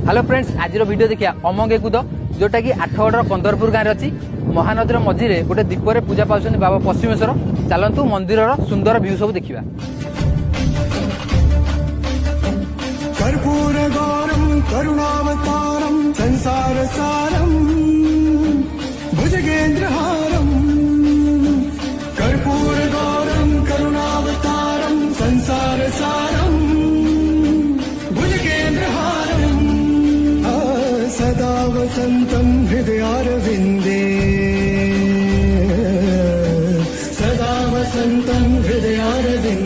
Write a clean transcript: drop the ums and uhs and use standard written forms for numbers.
Hello friends, आज video देखिए अमंगे कूद जोटा कि आठगढ़ कंदरपुर गाँव में अच्छी महानदी मझीरे गोटे दीपर पूजा पाँच बाबा पश्चिमेश्वर। चलतु मंदिर सुंदर व्यू सब देखा। कर्पूर गौरम करुणावतारम संसार सारम भुजगेंद्रहारम। कर्पूर गौरम करुणावतारम संसार सारम भुजगेंद्रहारम। सदा वसंतम हृदयारविंदे सदा वसंतम हृदयारविंदे।